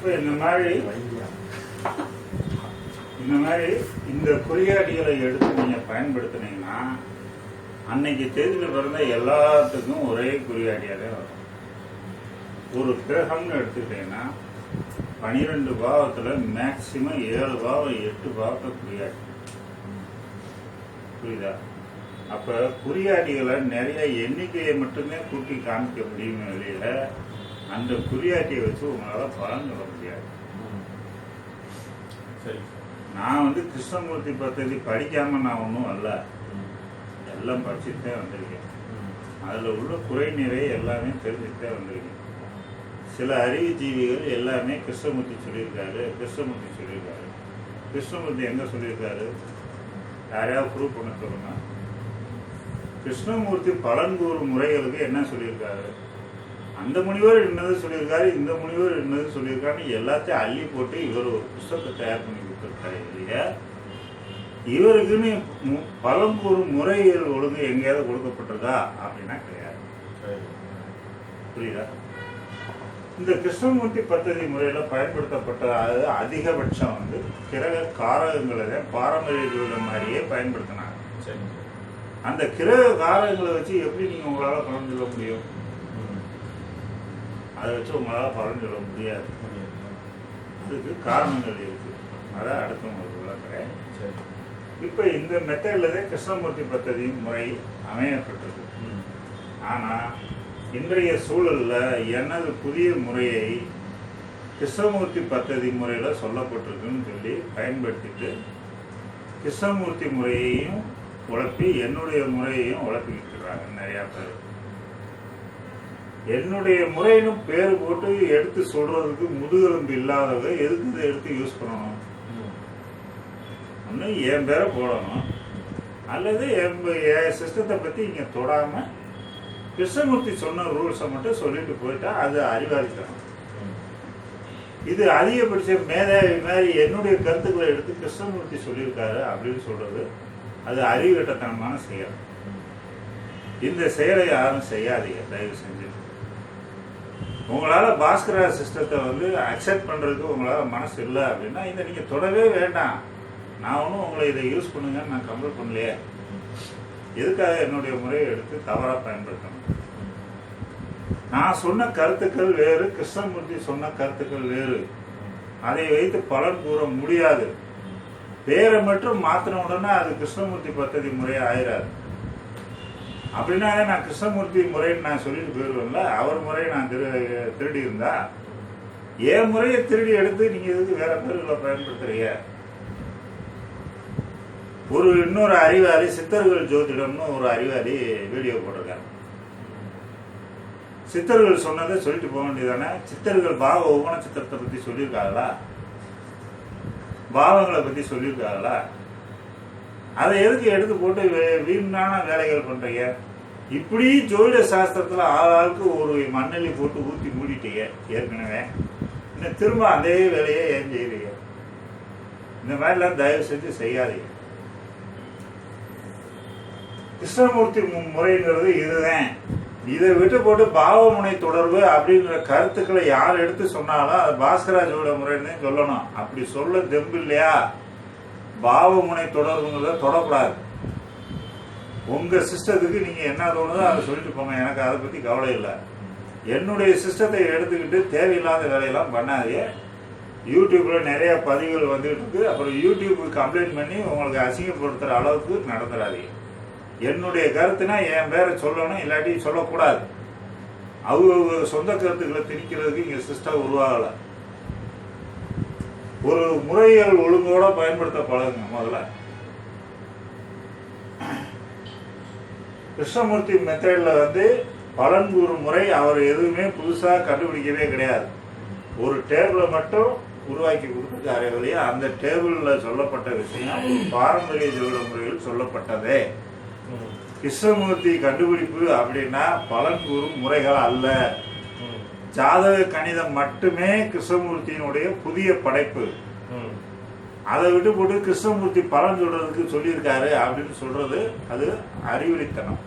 இப்போ இந்த மாதிரி இந்த குறிகாட்டிகளை எடுத்து நீங்க பயன்படுத்தினீங்கன்னா அன்னைக்கு தேதியில் பிறந்த எல்லாத்துக்கும் ஒரே குறிகாட்டியாலே வரும். ஒரு கிரகம்னு எடுத்துக்கிட்டீங்கன்னா 12 பாவத்துல மேக்சிமம் 7 பாவம் 8 பாவத்தை குறிகாட்டி. புரியுதா? அப்ப குறிகாட்டிகளை நிறைய எண்ணிக்கையை மட்டுமே கூட்டி காமிக்க முடியும் வெளியில அந்த குறியாட்டியை வச்சு உங்களால பலன் சொல்ல முடியாது. நான் கிருஷ்ணமூர்த்தி பத்தி படிக்காம நான் ஒன்றும் அல்ல, எல்லாம் படிச்சுட்டே வந்திருக்கேன். அதுல உள்ள குறை நிறை எல்லாமே தெரிஞ்சுட்டே வந்திருக்கேன். சில அறிவுஜீவிகள் எல்லாமே கிருஷ்ணமூர்த்தி சொல்லியிருக்காரு. கிருஷ்ணமூர்த்தி எங்க சொல்லியிருக்காரு? யாரையாவது ப்ரூவ் பண்ண சொல்லுங்க. கிருஷ்ணமூர்த்தி பலன் கூறும் முறைகளுக்கு என்ன சொல்லியிருக்காரு? அந்த முனிவர் என்னது சொல்லியிருக்காரு, இந்த முனிவர் என்னது சொல்லியிருக்காருன்னு எல்லாத்தையும் அள்ளி போட்டு இவர் ஒரு புத்தகத்தை தயார் பண்ணி கொடுத்துருக்காரு இல்லையா? இவருக்குன்னு பலம் கூறும் முறைகள் ஒழுங்கு எங்கேயாவது கொடுக்கப்பட்டிருக்கா அப்படின்னா கிடையாது. புரியுதா? இந்த கிருஷ்ணமூர்த்தி பദ്ധதி முறையில பயன்படுத்தப்பட்ட அதிகபட்சம் கிரக காரகங்களை தான் பாரம்பரிய ஜோதிடம் மாதிரியே பயன்படுத்தினாங்க. அந்த கிரக காரகங்களை வச்சு எப்படி நீங்க உங்களால பலன் சொல்ல முடியும்? அதை வச்சு உங்களால பலன் சொல்ல முடியாது. அதுக்கு காரணங்கள் இருக்கு. அதான் அடுத்து உங்களுக்கு விளக்குறேன். இப்ப இந்த மெத்தட்ல தான் கிருஷ்ணமூர்த்தி பദ്ധதி முறை அமையப்பட்டது. ஆனா இன்றைய சூழல்ல எனது புதிய முறையை கிருஷ்ணமூர்த்தி பദ്ധதி முறையில சொல்லப்பட்டிருக்குன்னு சொல்லி பயன்படுத்திட்டு கிருஷ்ணமூர்த்தி முறையையும் உழப்பி என்னுடைய முறையையும் உழப்பிக்கிட்டு இருக்காங்க நிறைய பேர். என்னுடைய முறைன்னு பேர் போட்டு எடுத்து சொல்றதுக்கு முதுகெலும்பு இல்லாதவங்க எதுக்கு இதை எடுத்து யூஸ் பண்ணணும்? ஒன்று என் பேரை போடணும், அல்லது என் சிஸ்டத்தை பத்தி இங்க தொடாம கிருஷ்ணமூர்த்தி சொன்ன ரூல்ஸை மட்டும் சொல்லிட்டு போயிட்டா அது அறிவாளித்தனம். இது அதிகபட்ச மேதாவி மாதிரி என்னுடைய கருத்துக்களை எடுத்து கிருஷ்ணமூர்த்தி சொல்லியிருக்காரு அப்படின்னு சொல்றது அது அறிவுகட்டத்தனமான செயல். இந்த செயலை யாரும் செய்யாதீங்க தயவு செஞ்சு. உங்களால பாஸ்கரா சிஸ்டத்தை அக்செப்ட் பண்றதுக்கு உங்களால மனசு இல்லை அப்படின்னா இதை நீங்க தொடவே வேண்டாம். நான் ஒன்றும் உங்களை இதை யூஸ் பண்ணுங்கன்னு நான் கம்பல் பண்ணலையே. எதுக்காக என்னுடைய முறையை எடுத்து தவறா பயன்படுத்தணும்? நான் சொன்ன கருத்துக்கள் வேறு, கிருஷ்ணமூர்த்தி சொன்ன கருத்துக்கள் வேறு. அதை வைத்து பலன் கூற முடியாது. பேரை மட்டும் மாத்தின உடனே அது கிருஷ்ணமூர்த்தி பദ്ധதி முறையே ஆயிராது. அப்படின்னாலே நான் கிருஷ்ணமூர்த்தி முறைன்னு நான் சொல்லிட்டு போயிடுவேன்ல. அவர் முறையை நான் திருடி இருந்தா என் முறையை திருடி எடுத்து நீங்க எதுக்கு வேற பேர்களை பயன்படுத்துறீங்க? இன்னொரு அறிவாளி சித்தர்கள் ஜோதிடம்னு ஒரு அறிவாளி வீடியோ போட்டிருக்காங்க. சித்தர்கள் சொன்னதை சொல்லிட்டு போக வேண்டியதானே? சித்தர்கள் பாவ உபன சித்திரத்தை பத்தி சொல்லியிருக்காங்களா? பாவங்களை பத்தி சொல்லியிருக்காங்களா? அதை எதுக்கு எடுத்து போட்டு வீணான வேலைகள் பண்றீங்க? இப்படி ஜோதிட சாஸ்திரத்துல ஆளுக்கு ஒரு மண்ணெல்லி போட்டு ஊத்தி மூடிட்டீங்க ஏற்கனவே. இன்னும் திரும்ப அதே வேலையை ஏன் செய்யறீங்க? இந்த மாதிரிலாம் தயவு செஞ்சு செய்யாதீங்க. கிருஷ்ணமூர்த்தி முறைங்கிறது இதுதான். இதை விட்டு போட்டு பாவமுனை தொடர்பு அப்படிங்கிற கருத்துக்களை யார் எடுத்து சொன்னாலும் அது பாஸ்கராஜோட முறைன்னு சொல்லணும். அப்படி சொல்ல தெம்பு இல்லையா? பாவமுனை தொடர்புங்கிறத தொடக்கூடாது. உங்க சிஸ்டத்துக்கு நீங்க என்ன தோணுதோ அதை சொல்லிட்டு போங்க, எனக்கு அதை பத்தி கவலை இல்லை. என்னுடைய சிஸ்டத்தை எடுத்துக்கிட்டு தேவையில்லாத வேலையெல்லாம் பண்ணாதே. யூடியூப்ல நிறைய பதிவுகள் வந்துட்டு இருக்கு. அப்புறம் யூடியூபுக்கு கம்ப்ளைண்ட் பண்ணி உங்களுக்கு அசிங்கப்படுத்துற அளவுக்கு நடந்துடாதீங்க. என்னுடைய கருத்துனா என் பேரை சொல்லணும், இல்லாட்டி சொல்லக்கூடாது. அவங்க சொந்த கருத்துக்களை திணிக்கிறதுக்கு இங்க சிஸ்டம் உருவாகல. ஒரு முறைகள் ஒழுங்கோட பயன்படுத்த பழகுங்க. முதல்ல கிருஷ்ணமூர்த்தி மெத்தட்ல பலன் கூறும் முறை அவர் எதுவுமே புதுசா கண்டுபிடிக்கவே கிடையாது. ஒரு டேபிளை மட்டும் உருவாக்கி கொடுத்துருக்காரே வழியா அந்த டேபிள்ல சொல்லப்பட்ட விஷயம் பாரம்பரிய ஜோதிட முறையில் சொல்லப்பட்டதே. கிருஷ்ணமூர்த்தி கண்டுபிடிப்பு அப்படின்னா பலன் கூறும் முறைகள் அல்ல. ஜாதக கணிதம் மட்டுமே கிருஷ்ணமூர்த்தியினுடைய புதிய படைப்பு. அதை விட்டு போட்டு கிருஷ்ணமூர்த்தி பலன் சொல்றதுக்கு சொல்லியிருக்காரு அப்படின்னு சொல்றது அது அறிவுரைத்தனம்.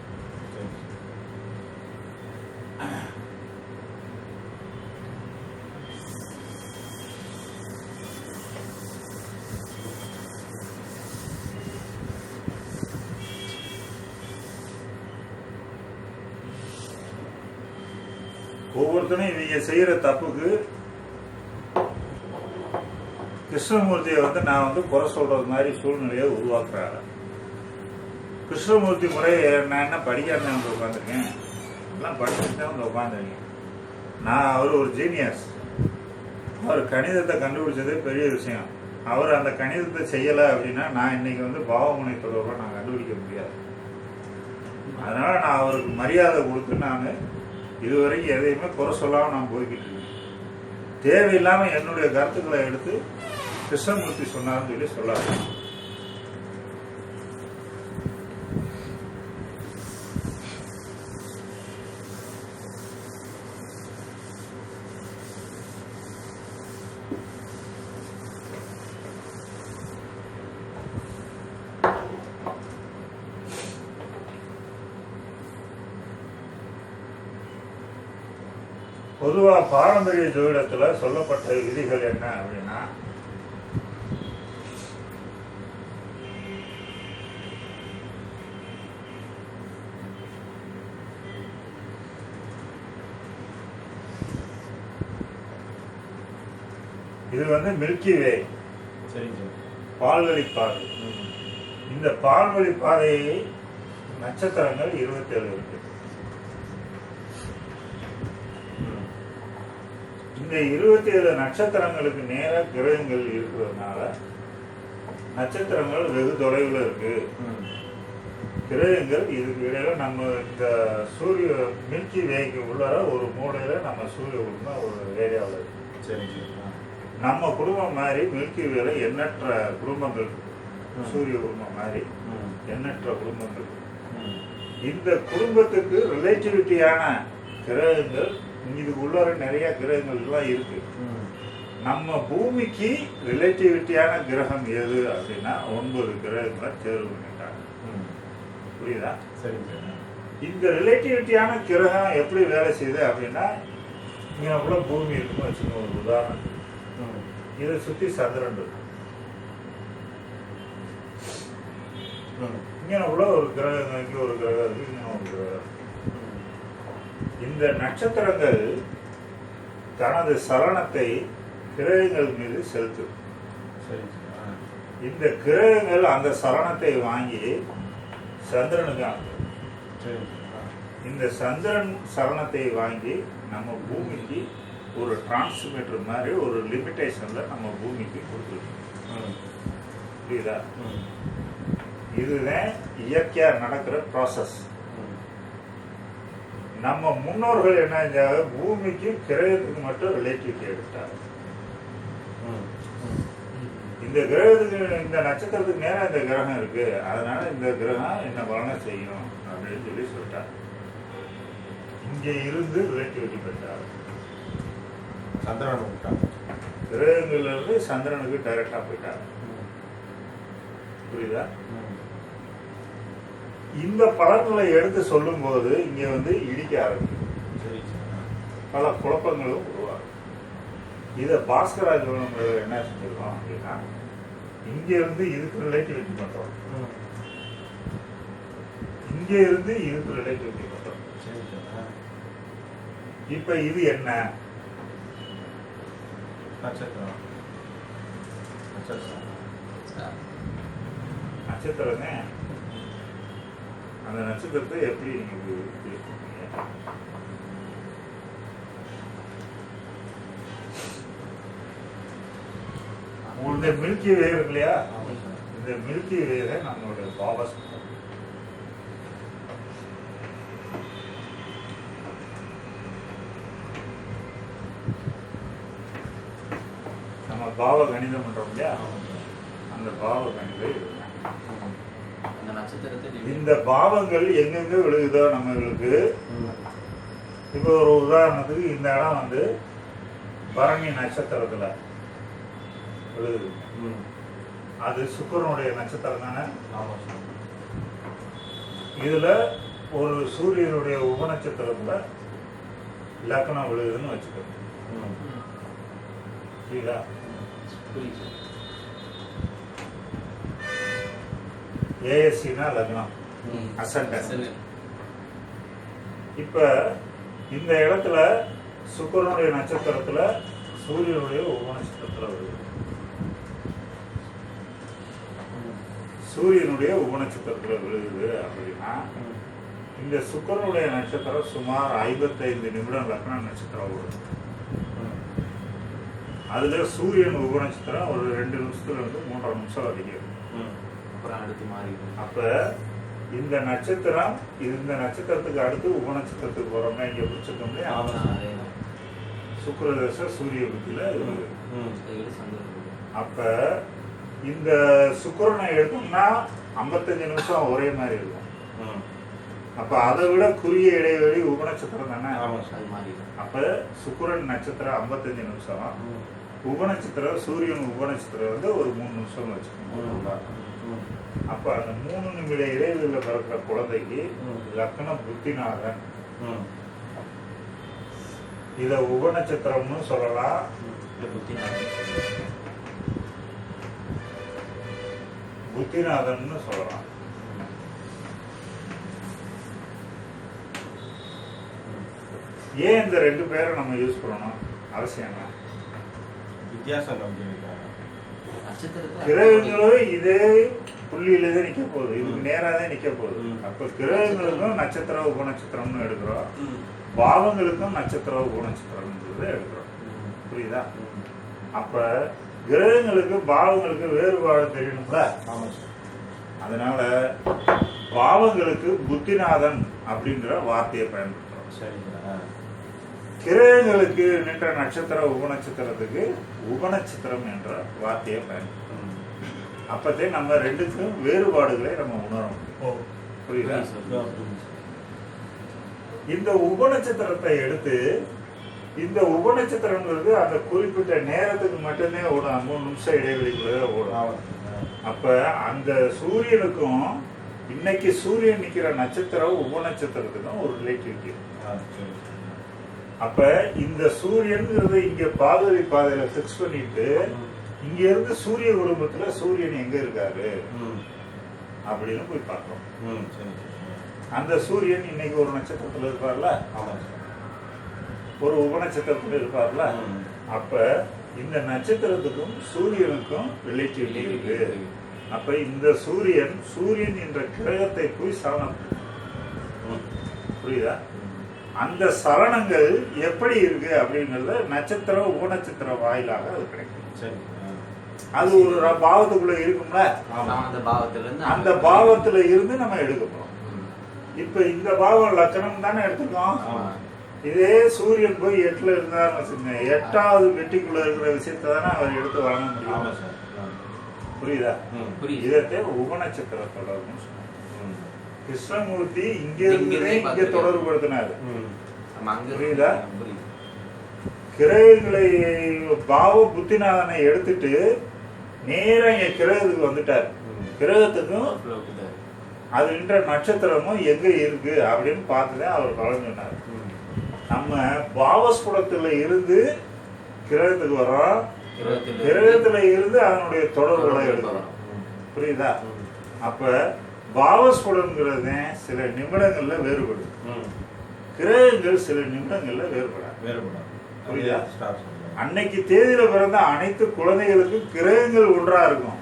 ஒருத்தனும் இவங்க செய்யற தப்புக்கு கிருஷ்ணமூர்த்தியை வந்து நான் வந்து குறை சொல்றது மாதிரி சூழ்நிலையை உருவாக்குறாரு. கிருஷ்ணமூர்த்தி முறையை நான் என்ன படிக்காம வந்து உட்காந்துருக்கேன், எல்லாம் படிச்சுட்டு தான் வந்து உட்காந்துருக்கேன். நான் அவர் ஒரு ஜீனியஸ். அவர் கணிதத்தை கண்டுபிடிச்சதே பெரிய விஷயம். அவர் அந்த கணிதத்தை செய்யலை அப்படின்னா நான் இன்னைக்கு வந்து பாவமுனை தொடர்பை நான் கண்டுபிடிக்க முடியாது. அதனால நான் அவருக்கு மரியாதை கொடுத்து நான் இதுவரைக்கும் எதையுமே குறை சொல்லாமல் நான் போய்கிட்டு இருக்கேன். தேவையில்லாமல் என்னுடைய கருத்துக்களை எடுத்து கிருஷ்ணமூர்த்தி சொன்னார்னு சொல்லி சொல்லாது. பொதுவா பாரம்பரிய ஜோதிடத்துல சொல்லப்பட்ட விதிகள் என்ன அப்படின்னா, இது வந்து மில்கி வே, பால்வழி பாதை. இந்த பால்வழி பாதையை நட்சத்திரங்கள் 27 இருக்கு. இந்த 27 நட்சத்திரங்களுக்கு நேர கிரகங்கள் இருக்கிறதுனால நட்சத்திரங்கள் வெகு தொலைவில் இருக்கு. கிரகங்கள் இதுக்கு இடையில நம்ம இந்த சூரிய மில்கி வேக்கு உள்ளார ஒரு மூலையில நம்ம சூரிய குடும்பம் ஒரு ஏரியாவில் இருக்கு. நம்ம குடும்பம் மாதிரி மில்கி வேல எண்ணற்ற குடும்பங்கள், சூரிய குடும்பம் மாதிரி எண்ணற்ற குடும்பங்கள். இந்த குடும்பத்துக்கு ரிலேட்டிவிட்டியான கிரகங்கள் இதுக்கு உள்ளார நிறைய கிரகங்கள் எல்லாம் இருக்கு. நம்ம பூமிக்கு ரிலேட்டிவிட்டியான கிரகம் எது அப்படின்னா 9 கிரகங்களை தேர்வு பண்ணிட்டாங்க. புரியுதா? சரி. இந்த ரிலேட்டிவிட்டியான கிரகம் எப்படி வேலை செய்யுது அப்படின்னா, இங்கே கூட பூமி இருக்குன்னு வச்சுக்கோங்க ஒரு உதாரணம். இதை சுற்றி சந்திரன் இருக்கு. இங்கே கூட ஒரு கிரகம், இங்கே ஒரு கிரகம் இருக்கு, இங்கே ஒரு கிரகம். இந்த நட்சத்திரங்கள் தனது சலனத்தை கிரகங்கள் மீது செலுத்தும். இந்த கிரகங்கள் அந்த சலனத்தை வாங்கி சந்திரனுக்கு அனுப்பும். இந்த சந்திரன் சலனத்தை வாங்கி நம்ம பூமிக்கு ஒரு டிரான்ஸ்மிட்டர் மாதிரி ஒரு லிமிட்டேஷன்ல நம்ம பூமிக்கு கொடுத்துருக்கோம். புரியுதா? இதுதான் இயற்கையா நடக்கிற ப்ராசஸ். நம்ம முன்னோர்கள் என்ன செஞ்சாங்க, பூமிக்கு கிரகத்துக்கு மட்டும் ரிலேட்டிவிட்டி எடுத்தாங்க. இந்த கிரகத்துக்கு, இந்த நட்சத்திரத்துக்கு நேரம் இந்த கிரகம் இருக்கு, அதனால இந்த கிரகம் என்ன பலனை செய்யும் அப்படின்னு சொல்லி சொல்லிட்டாங்க. இங்க இருந்து ரிலேட்டிவிட்டி பெற்றாங்க. சந்திரன் கிரகங்கள்ல இருந்து சந்திரனுக்கு டைரக்டா போயிட்டாங்க. புரியுதா? இந்த பலன்களை எடுத்து சொல்லும் போது இங்க வந்து இடிக்க ஆரம்பிக்கும், பல குழப்பங்களும் உருவாகும். இதை பாஸ்கராஜ் என்ன செஞ்சிருக்கோம் அப்படின்னா, இங்க இருந்து இதுக்கு ரிலேட்டிவிட்டி பண்றோம், இங்க இருந்து இதுக்கு ரிலேட்டிவிட்டி பண்றோம். இப்ப இது என்ன நட்சத்திரம்? நட்சத்திரமே. அந்த நட்சத்திரத்தை எப்படி நீங்க இந்த மில்கி வே இருக்கு இல்லையா, இந்த மில்கி வே நம்மளுடைய பாவஸ். நம்ம பாவ கணிதம் பண்றோம் இல்லையா, அந்த பாவ கணிதம். இந்த பாவங்கள் எங்கெங்க விழுகுதோ நம்மளுக்கு, இப்போ ஒரு உதாரணத்துக்கு இந்த இடம் வந்து பரணி நட்சத்திரத்துல விழுகுது. அது சுக்கிரனுடைய நட்சத்திரம் தானே. இதுல ஒரு சூரியனுடைய உபநட்சத்திரத்துல லக்னம் விழுகுதுன்னு வச்சுக்கோங்க. புரியுதா? ஏஎஸ்சினா லக்னம், அசண்டன்ட். இப்ப இந்த இடத்துல சுக்கிரனுடைய நட்சத்திரத்துல சூரியனுடைய உபநட்சத்திரத்துல வருது. சூரியனுடைய உபநட்சத்திரத்துல விழுகுது அப்படின்னா இந்த சுக்கிரனுடைய நட்சத்திரம் சுமார் 55 நிமிடம் லக்ன நட்சத்திரம் வரும். அதுல சூரியன் உபநட்சத்திரம் ஒரு 2 நிமிஷத்துல இருந்து 3.5 நிமிஷம் வரைக்கும். அப்புறம் அடுத்து மாறி அப்ப இந்த நட்சத்திரம் இந்த நட்சத்திரத்துக்கு அடுத்து உபநட்சத்திரத்துக்கு போறோம்னா இங்க பிடிச்சிருக்கோம் இல்லையா, சுக்கிரதசை சூரிய புத்தியில இருக்குது. அப்ப இந்த சுக்கிரனை எடுத்தோம்னா 55 நிமிஷம் ஒரே மாதிரி இருக்கும். அப்ப அதை விட குறுகிய இடைவெளி உபநட்சத்திரம் தானே. அப்ப சுக்கிரன் நட்சத்திரம் 55 நிமிஷம், உபநட்சத்திரம் சூரியன் உபநட்சத்திரம் வந்து ஒரு 3 நிமிஷம் வச்சுக்கோங்க. அப்ப அந்த 3 நிமிட இடைவெளியில பிறக்கிற குழந்தைக்கு லக்னம் புத்திநாதன். இத உபநட்சத்திரம்னு சொல்லலாம், புத்திநாதன் சொல்லலாம். ஏன் இந்த 2 பேரை நம்ம யூஸ் பண்ணணும் அவசியம்? வித்தியாசம் கிரகங்களும் இதே புள்ளியில தான் நிக்க போகுது, இதுக்கு நேரா தான் நிக்க போகுது. அப்ப கிரகங்களுக்கும் நட்சத்திர உபநட்சத்திரம்னு எடுக்கிறோம், பாவங்களுக்கும் நட்சத்திர உபநட்சத்திரம்ன்றது எடுக்கிறோம். புரியுதா? அப்ப கிரகங்களுக்கு பாவங்களுக்கு வேறுபாடு தெரியணும்ல. அதனால பாவங்களுக்கு புத்திநாதன் அப்படின்ற வார்த்தையை பயன்படுத்துறோம். கிரகங்களுக்கு நின்ற நட்சத்திர உபநட்சத்திரத்துக்கு உபநட்சத்திரம் என்ற வார்த்தையை பயன்படுத்தும். அப்பதே நம்ம 2க்கும் வேறுபாடுகளை நம்ம உணர முடியும். புரியுதா? இந்த உபநட்சத்திரத்தை எடுத்து இந்த உபநட்சத்திரம்ங்கிறது அந்த குறிப்பிட்ட நேரத்துக்கு மட்டுமே ஓடும், 3 நிமிஷம் இடைவெளிக்குள்ள ஓடும். அப்ப அந்த சூரியனுக்கும் இன்னைக்கு சூரியன் நிக்கிற நட்சத்திரம் உபநட்சத்திரத்துக்கும் ஒரு ரிலேட்டிவிட்டி. அப்ப இந்த சூரியன்ங்கிறது இங்க பாதவி பாதையில பிக்ஸ் பண்ணிட்டு இங்க இருந்து சூரிய குடும்பத்துல சூரியன் எங்க இருக்காரு அப்படின்னு போய் பார்க்கணும். அந்த சூரியன் இன்னைக்கு ஒரு நட்சத்திரத்துல இருப்பார்ல, ஒரு உபநட்சத்திரத்துல இருப்பார்ல. அப்ப இந்த நட்சத்திரத்துக்கும் சூரியனுக்கும் ரிலேட்டிவிட்டி இருக்கு. அப்ப இந்த சூரியன் என்ற கிரகத்தை போய் சரணம். புரியுதா? அந்த சரணங்கள் எப்படி இருக்கு அப்படிங்கறத நட்சத்திர உபநட்சத்திர வாயிலாக அது கிடைக்கும். அது ஒரு பாவத்துக்குள்ள இருக்கும்ல, அந்த பாவத்துல இருந்து நம்ம எடுக்க போறோம். இப்ப இந்த பாவம் லக்னம் தானே எடுத்துக்கோம். இதே சூரியன் போய் 8ல இருந்தாருன்னு வச்சுங்க, 8வது வெட்டிக்குள்ள இருக்கிற விஷயத்த தானே அவர் எடுத்து வாங்க முடியும். புரியுதா? இதே உபநட்சத்திர தொடர்புன்னு சொல்லுவாங்க. கிருஷ்ணமூர்த்தி இங்க இருந்தே இங்க தொடர்புபடுத்தினாரு. புரியுதா? கிரகங்களை பாவ புத்திநாதனை எடுத்துட்டு நேரா இங்க கிரகத்துக்கு வந்துட்டாரு. கிரகத்துக்கும் அது என்ற நட்சத்திரமும் எங்க இருக்கு அப்படின்னு பார்த்துதான் அவர் பலன் சொன்னார். நம்ம பாவஸ்புடத்துல இருந்து கிரகத்துக்கு வரோம், கிரகத்துல இருந்து அதனுடைய தொடர்புகளை எடுக்கிறோம். புரியுதா? அப்ப பாவஸ்புடம்ங்கிறது சில நிமிடங்கள்ல வேறுபடும், கிரகங்கள் சில நிமிடங்கள்ல வேறுபடும். புரியுதா? அன்னைக்கு தேதியில பிறந்த அனைத்து குழந்தைகளுக்கும் கிரகங்கள் ஒன்றா இருக்கும்,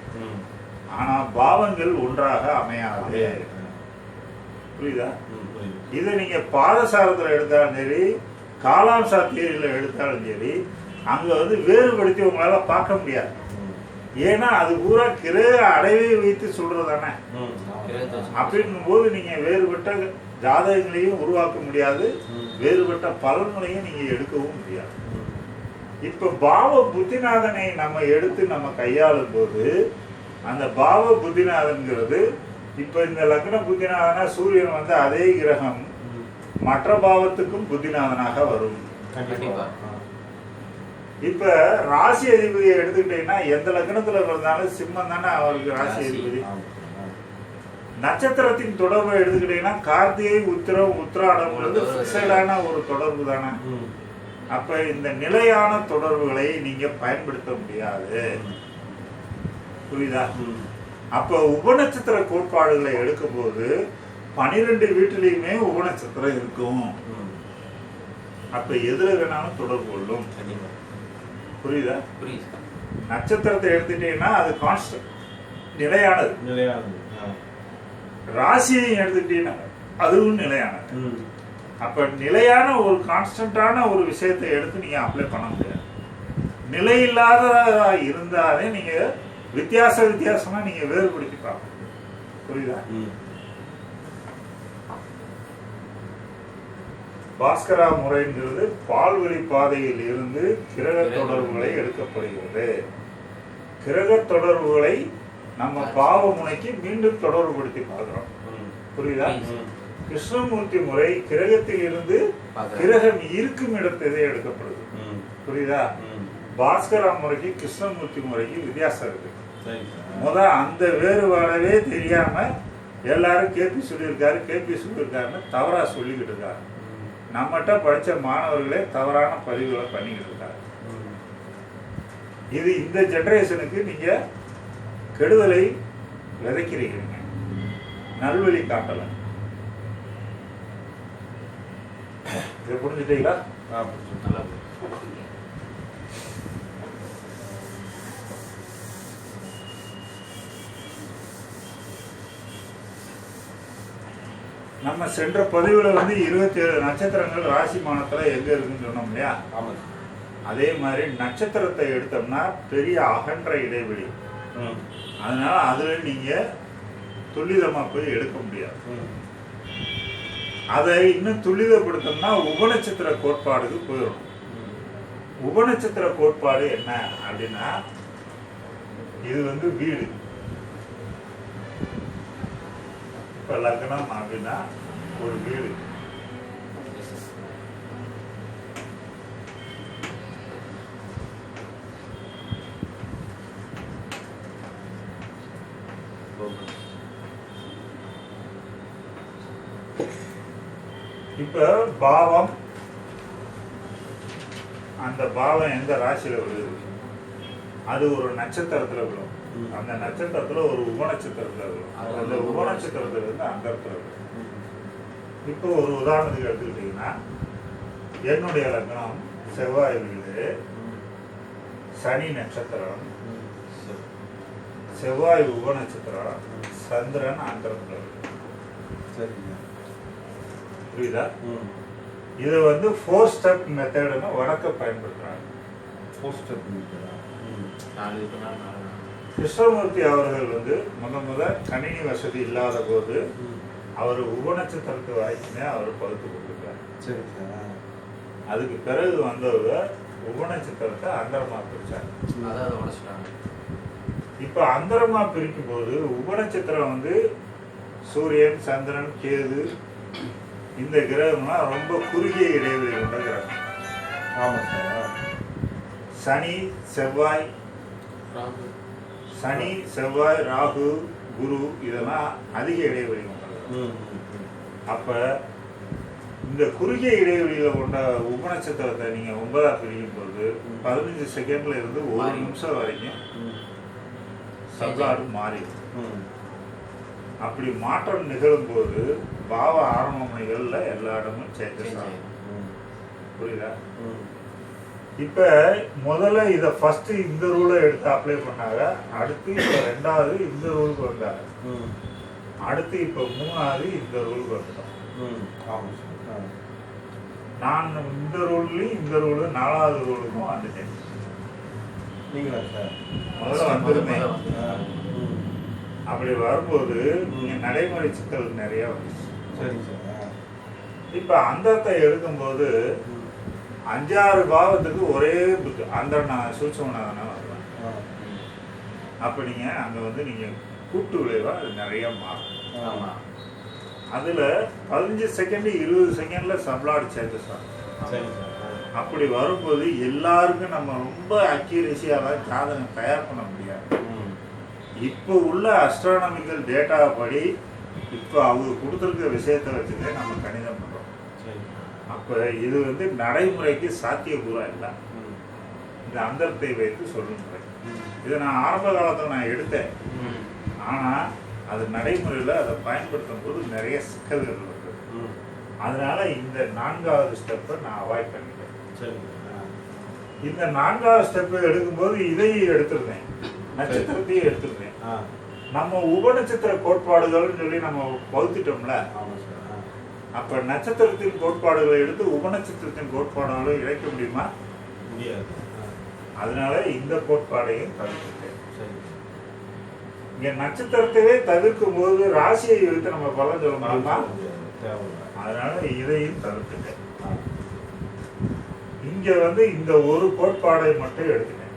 ஆனா பாவங்கள் ஒன்றாக அமையாது. புரியுதா? இதை நீங்க பாதசாரத்துல எடுத்தாலும் சரி, காலாம்சா தேதியில எடுத்தாலும் சரி, அங்க வந்து வேறுபடுத்தி உங்களால பார்க்க முடியாது. ஏன்னா அது பூரா கிரக அடைவை வைத்து சொல்றதானே. அப்படின்னும் போது நீங்க வேறுபட்ட ஜாதகங்களையும் உருவாக்க முடியாது, வேறுபட்ட பலன்களையும் நீங்க எடுக்கவும் முடியாது. இப்ப பாவ புத்திநாதனை நம்ம எடுத்து நம்ம கையாளும் போது அந்த பாவ புத்திநாதன்கிறது, இப்ப இந்த லக்ன புத்திநாதனா சூரியன் வந்து அதே கிரகம் மற்ற பாவத்துக்கும் புத்திநாதனாக வரும். இப்ப ராசி அதிபதியை எடுத்துக்கிட்டீங்கன்னா எந்த லக்னத்துல இருந்தாலும் சிம்மம் தானே அவருக்கு ராசி அதிபதி. நட்சத்திரத்தின் தொடர்பை எடுத்துக்கிட்டீங்கன்னா கார்த்திகை உத்திரம் உத்திராடம் ஃபிக்ஸடான ஒரு தொடர்பு தானே. அப்ப இந்த நிலையான தொடர்புகளை நீங்க பயன்படுத்த முடியாது. புரியுதா? அப்ப உபநட்சத்திர கோட்பாடுகளை எடுக்கும் போது 12 வீட்டிலையுமே உபநட்சத்திரம் இருக்கும். அப்ப எதுல வேணாலும் தொடர்பு கொள்ளும். கண்டிப்பா. புரியுதா? புரியுது. நட்சத்திரத்தை எடுத்துட்டீங்கன்னா அது கான்ஸ்டன்ட், நிலையானது. நிலையானது. ராசியை எடுத்துட்டீங்கன்னா அதுவும் நிலையானது. அப்ப நிலையான ஒரு கான்ஸ்டன்டான ஒரு விஷயத்தை எடுத்து நீங்க அப்ளை பண்ண முடியாது. நிலை இல்லாததா இருந்தாலே நீங்க வித்தியாசமா நீங்க வேறுபடுத்தி பார்க்கணும். புரியுதா? பாஸ்கரா முறைங்கிறது பால்வழி பாதையில் இருந்து கிரக தொடர்புகளை எடுக்கப்படுகிறது. கிரக தொடர்புகளை நம்ம பாவ முனைக்கு மீண்டும் தொடர்புபடுத்தி பார்க்கிறோம். புரியுதா? கிருஷ்ணமூர்த்தி முறை கிரகத்தில் இருந்து கிரகம் இருக்கும் இடத்திலே எடுக்கப்படுது. புரியுதா? பாஸ்கரா முறைக்கு கிருஷ்ணமூர்த்தி முறைக்கு வித்தியாசம் இருக்கு. அந்த வேறுபாடவே தெரியாம எல்லாரும் கேபி சொல்லியிருக்காருன்னு தவறா சொல்லிக்கிட்டு இருக்காரு. நம்மகிட்ட படிச்ச மாணவர்களே தவறான பதிவுகளை பண்ணிக்கிட்டு இருக்காரு. இது இந்த ஜெனரேஷனுக்கு நீங்க கெடுதலை விதைக்கிறீங்க, நல்வழி காட்டல. இதை புரிஞ்சுட்டீங்களா? நம்ம சென்ற பதிவுல 27 நட்சத்திரங்கள் ராசி மானத்துல எங்க இருக்குன்னு சொன்னோம் இல்லையா? அதே மாதிரி நட்சத்திரத்தை எடுத்தோம்னா பெரிய அகன்ற இடைவெளி. அதனால அதுல நீங்க துல்லிதமா போய் எடுக்க முடியாது. அதை இன்னும் துல்லிதப்படுத்தோம்னா உபநட்சத்திர கோட்பாடுக்கு போயிடும். உபநட்சத்திர கோட்பாடு என்ன அப்படின்னா, இது வீடு. இப்ப லக்னம் அப்படின்னா ஒரு வீடு. இப்ப பாவம், அந்த பாவம் எந்த ராசியில விழுது, அது ஒரு நட்சத்திரத்துல விழும். அந்த நட்சத்திரத்துல ஒரு உபநட்சத்திரத்துல விழும். அந்த உபநட்சத்திரத்துல இருந்து அந்த இடத்துல விழும். இப்போ ஒரு உதாரணத்துக்கு எடுத்துக்கிட்டீங்கன்னா, என்னுடைய லக்னம் செவ்வாய் வீடு, சனி நட்சத்திரம், செவ்வாய் உபநட்சத்திரம், சந்திரன் அந்தரத்துல விழும். புரியுதா? இது 4 ஸ்டெப் மெத்தட்னு வடக்க பயன்படுத்துறாங்க. 4 ஸ்டெப் கிருஷ்ணமூர்த்தி அவர்கள் முத கணினி வசதி இல்லாத போது அவர் உபநட்சத்திரத்து வரைக்குமே அவர் பகுத்து கொடுத்துருக்காரு. அதுக்கு பிறகு வந்தவர் உபநட்சத்திரத்தை அந்தரமா பிரிச்சாங்க. இப்ப அந்தரமா பிரிக்கும் போது உபநட்சத்திரம் சூரியன், சந்திரன், கேது, இந்த கிரகம்லாம் ரொம்ப குறுகிய இடைவெளி கொண்ட கிரகம். சனி, செவ்வாய், ராகு, குரு இதெல்லாம் அதிக இடைவெளி கொண்டது. அப்ப இந்த குறுகிய இடைவெளியில கொண்ட உபநட்சத்திரத்தை நீங்க 9ஆ பிரிக்கும் போது 15 செகண்ட்ல இருந்து 1 நிமிஷம் வரைக்கும் சப்ளாடு மாறிடும். அப்படி மாற்றம் நிகழும் போது பாவ ஆரம்ப முனைகள்ல எல்லா இடமும் சேஞ்சஸ் ஆகும். புரியுதா? இப்ப முதல்ல இத ஃபர்ஸ்ட் இந்த ரூலை எடுத்து அப்ளை பண்ணாங்க. அடுத்து இப்ப 2வது இந்த ரூலுக்கு வந்தாங்க. அடுத்து இப்ப 3வது இந்த ரூலுக்கு வந்துட்டோம். நான் இந்த ரூல்லையும் இந்த ரூலு 4வது ரூலுக்கும் வந்துட்டேன். முதல்ல வந்திருந்தேன். அப்படி வரும்போது நீங்க நடைமுறை சிக்கல் நிறைய வந்துச்சு. இப்ப அந்தத்தை எடுக்கும்போது 5-6 பாவத்துக்கு ஒரே அந்த சூட்சமனாதானே வரலாம். அப்ப நீங்க அங்க நீங்க கூட்டு விளைவா அது நிறைய மாறும். அதுல 15 செகண்ட் 20 செகண்ட்ல சப்ளாட் சேஞ்சஸ் ஆகும். அப்படி வரும்போது எல்லாருக்கும் நம்ம ரொம்ப அக்யூரேசியாக ஜாதகம் தயார் பண்ண முடியாது. இப்போ உள்ள அஸ்ட்ரானமிக்கல் டேட்டா படி இப்போ அவங்க கொடுத்துருக்க விஷயத்தை வச்சுட்டு நம்ம கணிதம் பண்றோம். அப்ப இது நடைமுறைக்கு சாத்தியக்கூறா இல்லை. இந்த அந்தரத்தை வைத்து சொல்லும் முறை இதை நான் ஆரம்ப காலத்தில் நான் எடுத்தேன். ஆனா அது நடைமுறையில் அதை பயன்படுத்தும் போது நிறைய சிக்கல்கள் வருது. அதனால இந்த 4வது ஸ்டெப்பை நான் அவாய்ட் பண்ணிட்டேன். சரிங்க. இந்த 4வது ஸ்டெப்பை எடுக்கும்போது இதையும் எடுத்துருந்தேன், நட்சத்திரத்தையும் எடுத்துருந்தேன். நம்ம உபநட்சத்திர கோட்பாடுகள்னு சொல்லி நம்ம பகுத்துட்டோம்ல. ஆமாம் சார். அப்ப நட்சத்திரத்தின் கோட்பாடுகளை எடுத்து உபநட்சத்திரத்தின் கோட்பாடுகளை இணைக்க முடியுமா? முடியாது. அதனால இந்த கோட்பாடையும் தவிர்த்துட்டேன். சரி. இங்க நட்சத்திரத்தையே தவிர்க்கும் போது ராசியை எடுத்து நம்ம பலன் சொல்ல முடியுமா? தேவையில்லை. அதனால இதையும் தவிர்த்துட்டேன். இங்க இந்த ஒரு கோட்பாடை மட்டும் எடுத்துட்டேன்.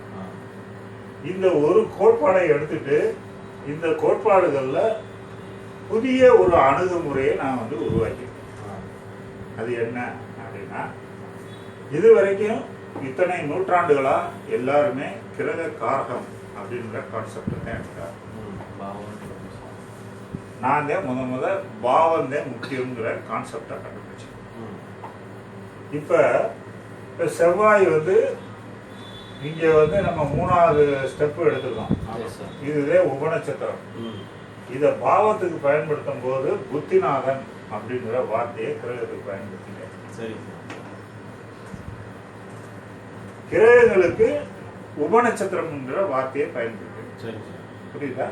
இந்த ஒரு கோட்பாடை எடுத்துட்டு இந்த கோட்பாடுகள்ல புதிய ஒரு அணுகுமுறையை நான் உருவாக்கிட்டேன். அது என்ன அப்படின்னா, இது வரைக்கும் இத்தனை நூற்றாண்டுகளா எல்லாருமே கிரக காரகம் அப்படின்ற கான்செப்ட் தான் எடுத்தார். நான் தான் முத பாவம் தான் முக்கியங்கிற கான்செப்டை கண்டுபிடிச்சேன். இப்ப செவ்வாய் இங்க நம்ம 3வது ஸ்டெப் எடுத்துக்கோம். இதுதான் உபநட்சத்திரம். இதை பாவத்துக்கு பயன்படுத்தும் போது புத்திநாதன் அப்படிங்கிற வார்த்தையை கிரகத்துக்கு பயன்படுத்தினேன். சரி. கிரகங்களுக்கு உபநட்சத்திரம்ங்கிற வார்த்தையை பயன்படுத்தினேன். சரி. புரியுதா?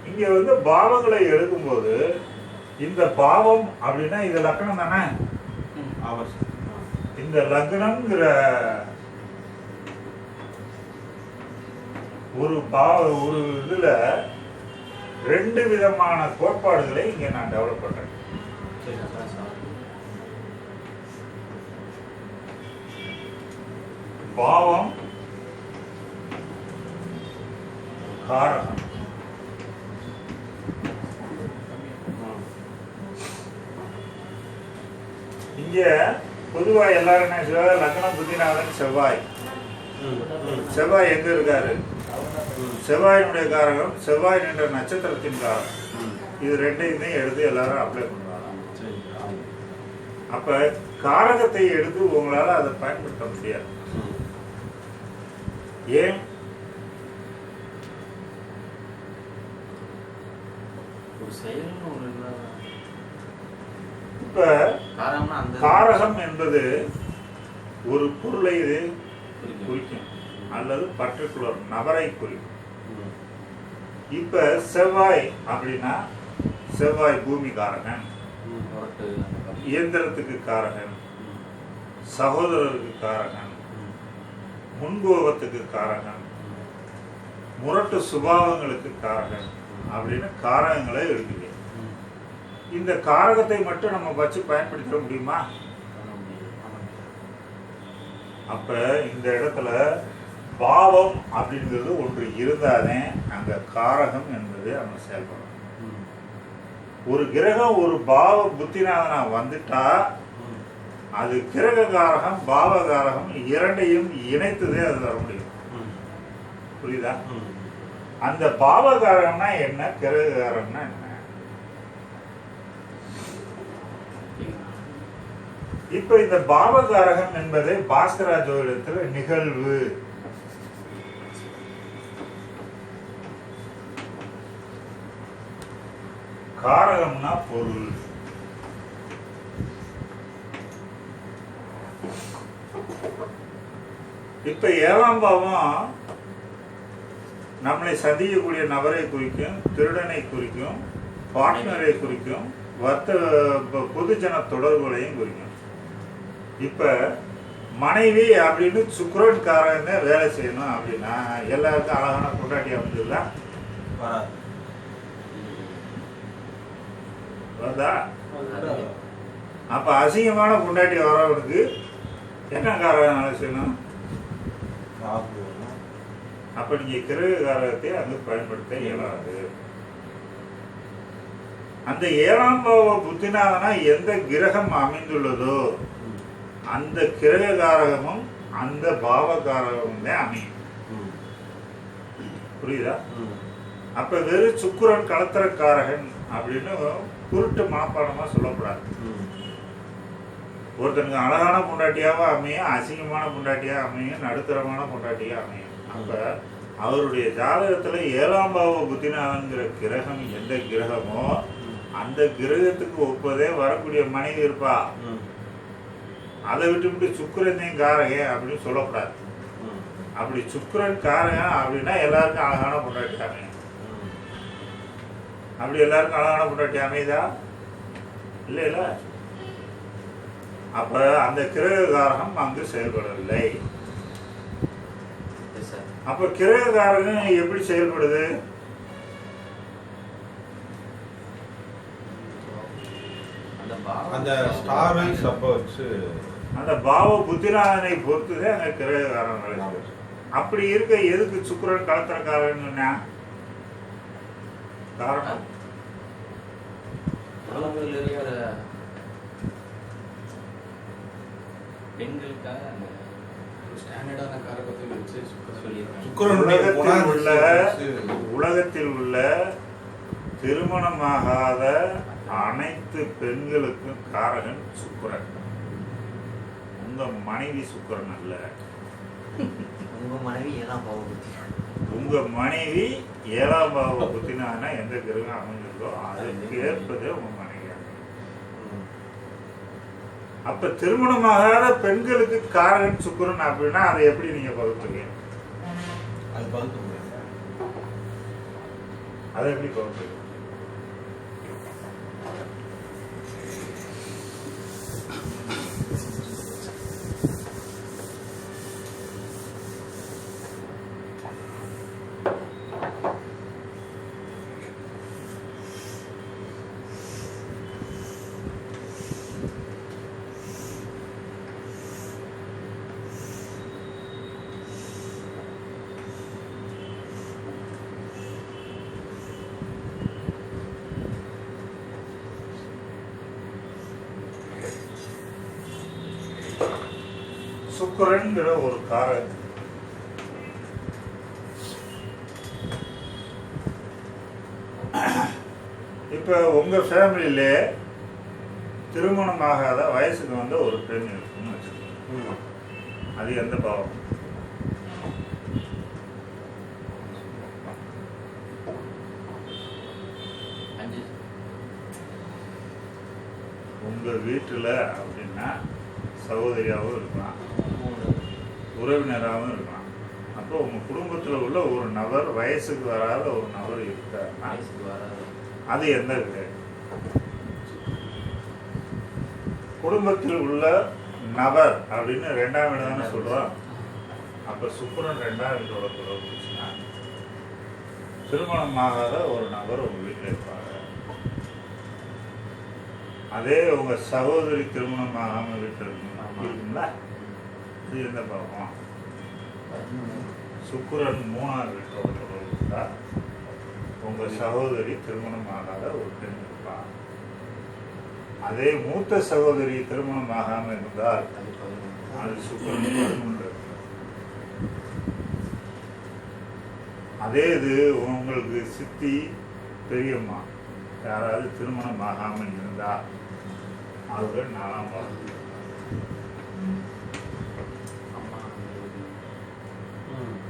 இங்க பாவங்களை எடுக்கும்போது இந்த பாவம் அப்படின்னா இது லக்னம் தானே. இந்த லக்னம்ங்கிற ஒரு இதுல 2 விதமான கோட்பாடுகளை இங்க நான் டெவலப் பண்றேன். பாவம், காரகம். இங்க பொதுவா எல்லாரும் என்ன சொல்றாங்க, லக்னம் புத்திநாதன் செவ்வாய். செவ்வாய் எங்க இருக்காரு? செவ்வாயினுடைய காரகம், செவ்வாய் என்ற நட்சத்திரத்தின் காரகம். இது ரெண்டையுமே எடுத்து எல்லாரும் அப்ளை பண்ணுவாங்க. அப்ப காரகத்தை எடுத்து உங்களால அதை பயன்படுத்த முடியாது. ஏன்? இப்ப காரகம் என்பது ஒரு பொருளை குறிக்கும் அல்லது பர்டிகுலர் நபரை குறிக்கும். இப்ப செவ்வாய் அப்படின்னா செவ்வாய் பூமி காரகன், இயந்திரத்துக்கு காரகன், சகோதரருக்கு காரகன், முன்கோபத்துக்கு காரகன், முரட்டு சுபாவங்களுக்கு காரகன் அப்படின்னு காரகங்களை எடுக்கிறேன். இந்த காரகத்தை மட்டும் நம்ம வச்சு பயன்படுத்த முடியுமா? அப்ப இந்த இடத்துல பாவம் அப்படிங்கிறது ஒன்று இருந்தாலே அங்க காரகம் என்பது அங்க செயல்படும். ஒரு கிரகம் ஒரு பாவ புத்திநாதனா வந்துட்டா அது கிரக காரகம் பாவ காரகம் இரண்டையும் இணைத்துதே அது வர முடியும். புரியுதா? அந்த பாவ காரகம்னா என்ன, கிரக காரகம்னா என்ன? இப்ப இந்த பாவகாரகம் என்பதை பாஸ்கரா ஜோதிடத்துல நிகழ்வு, காரகம்னா பொருள். இப்ப 7ஆம் பாவம் நம்மளை சந்திக்கக்கூடிய நபரை குறிக்கும், திருடனை குறிக்கும், பார்ட்னரை குறிக்கும், பொதுஜன தொடர்புகளையும் குறிக்கும். இப்ப மனைவி அப்படின்னு சுக்கிரன் காரங்க வேலை செய்யணும் அப்படின்னா எல்லாருக்கும் அழகான பொண்டாட்டி அமைஞ்சதுல வருதா? அப்ப அசிங்கமான பொண்டாட்டி வரவனுக்கு என்ன காரகம் வேலை செய்யணும்? அப்ப நீங்க கிரக காரகத்தை அங்கு பயன்படுத்த இயலாது. அந்த 7ஆம் பாவ புத்திநாதனா எந்த கிரகம் அமைந்துள்ளதோ அந்த கிரக காரகமும் அந்த பாவ காரகமும் தான் அமையும். புரியுதா? அப்ப வெறும் சுக்கிரன் களத்திர காரகன் அப்படின்னு குருட்டு மனப்பாடமா சொல்லக்கூடாது. ஒருத்தனுக்கு அழகான பொண்டாட்டியாவா அமையும், அசிங்கமான பொண்டாட்டியா அமையும், நடுத்தரமான பொண்டாட்டியா அமையும். அப்ப அவருடைய ஜாதகத்துல 7ஆம் பாவ புத்திநாதன்கிற கிரகம் எந்த கிரகமோ அந்த கிரகத்துக்கு ஒப்பதே வரக்கூடிய மனைவி இருப்பா. அதை விட்டு சுக்கிரனையும் காரகன் அப்படின்னு சொல்லக்கூடாது. அப்படி சுக்கிரன் காரகன் அப்படின்னா எல்லாருக்கும் அழகான பொண்டாட்டி அமையும். அப்படி எல்லாருக்கும் அழகான பொண்டாட்டி அமையுதா? இல்லை இல்லை. அப்ப அந்த கிரககாரகம் அங்கு செயல்படவில்லை. அப்ப கிரககாரகம் எப்படி செயல்படுது? அந்த ஸ்டார் வைஸ் அப்ப வச்சு அந்த பாவ புத்திராதனை பொறுத்துதே அந்த கிரககாரகம் விளையாடு. அப்படி இருக்க எதுக்கு சுக்கிரன் கலத்திரக்காரன் சொன்னா? காரணம் பெண்களுக்காக அந்த ஸ்டாண்டர்டான காரகத்தை வச்சு உலகத்தில் உள்ள திருமணமாகாத அனைத்து பெண்களுக்கும் காரகன் சுக்கிரன். உங்க மனைவி சுக்கிரன் அல்ல. உங்க மனைவி 7ஆம் பாவ புத்தி. உங்க மனைவி 7ஆம் பாவ புத்தினா எந்த கிரகம் அமைஞ்சிருக்கோ அதுக்கு ஏற்பதே உங்க மனைவி. அப்ப திருமணமாகாத பெண்களுக்கு காரகன் சுக்கிரன் அப்படின்னா அதை எப்படி நீங்க பகுத்துங்க? அது பகுக்க முடியாது. அதை எப்படி பகுத்துங்க? சுக்கிரன்கிற ஒரு காரகன் இப்ப உங்க ஃபேமிலியில திருமணமாகாத வயசுக்கு வந்த ஒரு பெண் இருக்குன்னு வச்சுக்கோங்க. அது எந்த பாவம்? உங்க வீட்டுல அப்படின்னா சகோதரியாகவும் இருக்கலாம், உறவினராகவும் இருக்கலாம். அப்போ உங்க குடும்பத்துல உள்ள ஒரு நபர் வயசுக்கு வராத ஒரு நபர் இருக்காருன்னா அது எந்த கிரகம்? குடும்பத்தில் உள்ள நபர் அப்படின்னு 2ஆம் இடம் தானே சொல்றோம். அப்ப சுக்கிரன் 2ஆம் இடத்தோட தொடர்புச்சுன்னா திருமணமாகாத ஒரு நபர் உங்க வீட்டில் இருப்பாங்க. அதே உங்க சகோதரி திருமணமாகாம வீட்டில் இருக்குங்களா? இது எந்த பாவம்? சுக்கிரன் 3ஆம் வீட்டோட தொடர்பு. உங்க சகோதரி திருமணமாகாத ஒரு பெண் இருப்பா. அதே மூத்த சகோதரி திருமணம் ஆகாம இருந்தால் அது சுக்கிரன் 11. அதே இது உங்களுக்கு சித்தி பெரியம்மா யாராவது திருமணம் ஆகாம இருந்தா அவங்க 4ஆம் பாவம்.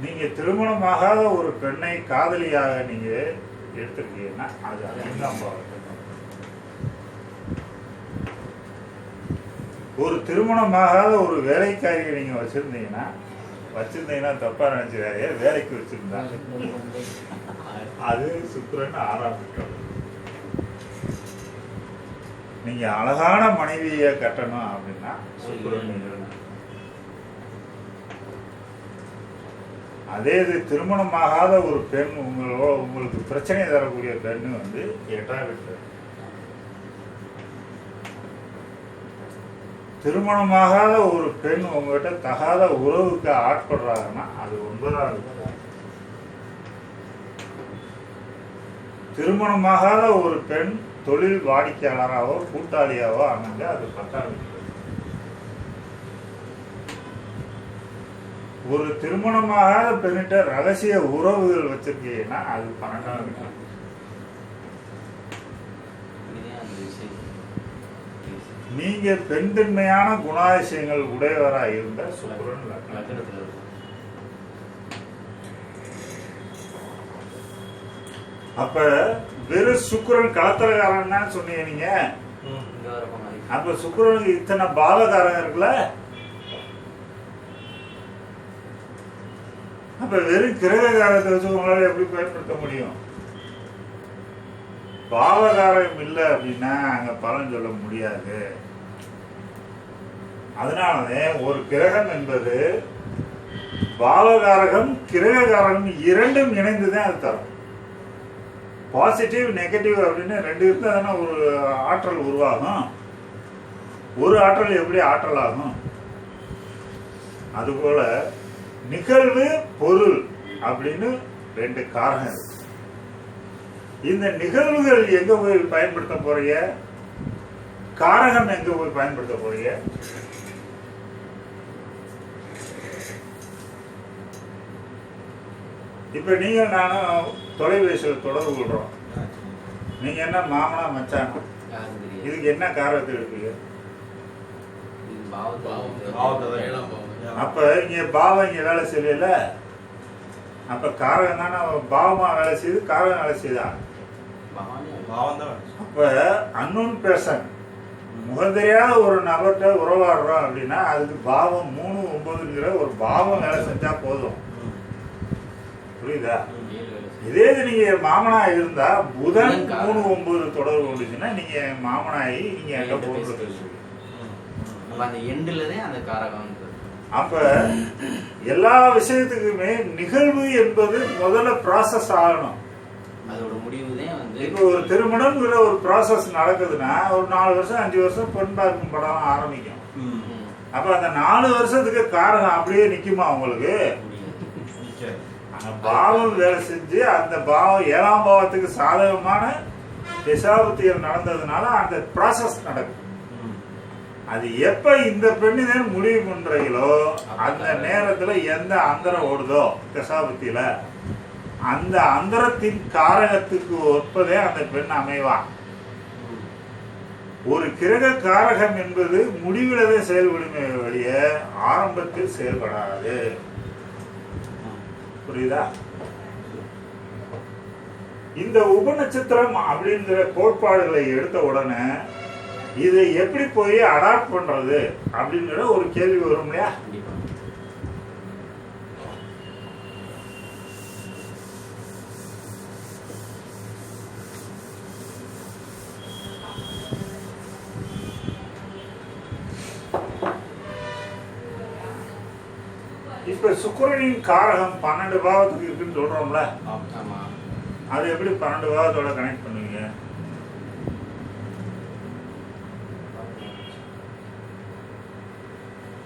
நீங்க திருமணமாகாத ஒரு பெண்ணை காதலியாக நீங்க எடுத்துருக்கீங்கன்னா அது 5ஆம் பாவம். ஒரு திருமணமாகாத ஒரு வேலைக்காரியை நீங்க வச்சிருந்தீங்கன்னா தப்பா நினைச்சிடாதே, வேலைக்கு வச்சிருந்தா அது சுக்கிரன் 6ஆம் வீட்டோட. நீங்க அழகான மனைவியை கட்டணும் அப்படின்னா சுக்கிரன். அதே இது திருமணமாகாத ஒரு பெண் உங்களுக்கு பிரச்சனை தரக்கூடிய பெண்ணு 8ஆம் வீட்டு. திருமணமாகாத ஒரு பெண் உங்ககிட்ட தகாத உறவுக்கு ஆட்படுறாங்கன்னா அது 9ஆம் வீட்டு. திருமணமாகாத ஒரு பெண் தொழில் வாடிக்கையாளராகவோ கூட்டாளியாவோ அமைஞ்சா அது 10ஆம் வீட்டு. ஒரு திருமணமாகாத பெண்ணிட்ட ரகசிய உறவுகள் வச்சிருக்கீங்கன்னா அது 12ஆம் வீட்டு. நீங்க பெண்தன்மையான குணாதிசயங்கள் உடையவராக இருந்த சுக்கிரன் லக்னத்தில். அப்ப வெறும் சுக்கிரன் கலத்திரக்காரன் தான் சொன்னீங்க நீங்க. இங்க வரப்ப மாதிரி அப்ப சுக்கிரனுக்கு இத்தனை பாவகாரகம் இருக்குல்ல, அப்ப வெறும் கிரககாரத்தை வச்சு உங்களால எப்படி பயன்படுத்த முடியும்? பாவகாரம் இல்லை அப்படின்னா அங்க பலன் சொல்ல முடியாது. அதனாலதான் ஒரு கிரகம் என்பது பாவகாரகம் கிரககாரகம் இரண்டும் இணைந்துதான் அது தரும். பாசிட்டிவ் நெகட்டிவ் அப்படின்னு ரெண்டு இருந்தா தானே ஒரு ஆற்றல் உருவாகும். ஒரு ஆற்றல் எப்படி ஆற்றல் ஆகும்? அதுபோல நிகழ்வு பொருள் அப்படின்னு ரெண்டு காரணம் இருக்கு. இந்த நிகழ்வுகள் எங்க போய் பயன்படுத்த போறீங்க? காரகம் எங்க போய் பயன்படுத்த போறீங்க? இப்ப நீங்க நானும் தொலைபேசியில் தொடர்பு கொள்றோம். நீங்க என்ன மாமனா மச்சானா? யாரும் தெரியாது. இதுக்கு என்ன காரணத்தை எடுப்பீங்க? இது பாவத்தை பாவத்தை தான். ஏழாம் பாவம். அப்ப இங்க பாவம் இங்க வேலை செய்யல. அப்ப காரகம் தானே பாவமா வேலை செய்யுது, காரகம் வேலை செய்யுதா? பாவனே பாவம் தான். அப்ப அன்னோன் பேர்சன் முகந்தெரியாத ஒரு நபர்கிட்ட உறவாடுறோம் அப்படின்னா அதுக்கு பாவம் 3-9ங்கிற ஒரு பாவம் வேலை செஞ்சா போதும். புரியுதா? ஏழு வேலை செய்யும். இதே இது நீங்க மாமனா இருந்தா புதன் புதன் காரகம். 3-9 தொடர்பு கொண்டுச்சுன்னா நீங்க மாமனாயி நீங்க எங்க போகிறது? அப்ப அந்த எண்டுல தான் அந்த காரகம் இருக்கு. அப்ப எல்லா விஷயத்துக்குமே நிகழ்வு என்பது முதல்ல ப்ராசஸ் ஆகணும். அதோட முடிவு தான் வந்து இப்போ ஒரு திருமணம்ங்கிற ஒரு ப்ராசஸ் நடக்குதுன்னா ஒரு 4 வருஷம் 5 வருஷம் பெண் பார்க்கும் படம் ஆரம்பிக்கும். ம், அப்ப அந்த 4 வருஷத்துக்கு காரகம் அப்படியே நிக்குமா உங்களுக்கு? முடியாது. அந்த பாவம் வேலை செஞ்சு அந்த பாவம் 7ஆம் பாவத்துக்கு சாதகமான திசாபுத்திகள் நடந்ததுனால அந்த ப்ராசஸ் நடக்கும். அது எப்ப இந்த பெண்ணு தான் முடிவு பண்றீங்களோ அந்த நேரத்துல எந்த அந்தரம் ஓடுதோ திசாபுத்தியில அந்த அந்தரத்தின் காரகத்துக்கு ஒப்பதே அந்த பெண் அமைவா. ஒரு கிரக காரகம் என்பது முடிவிலவே செயல்படுமே வழிய ஆரம்பத்தில் செயல்படாது. புரியுதா? இந்த உபநட்சத்திரம் அப்படிங்கிற கோட்பாடுகளை எடுத்த உடனே இதை எப்படி போய் அடாப்ட் பண்றது அப்படிங்கிற ஒரு கேள்வி வரும் இல்லையா? கண்டிப்பா. இப்ப சுக்கிரனின் காரகம் 12 பாவத்துக்கு இருக்குன்னு சொல்றோம்ல, ஆமா. அது எப்படி 12 பாவத்தோட கனெக்ட் பண்ணுவீங்க?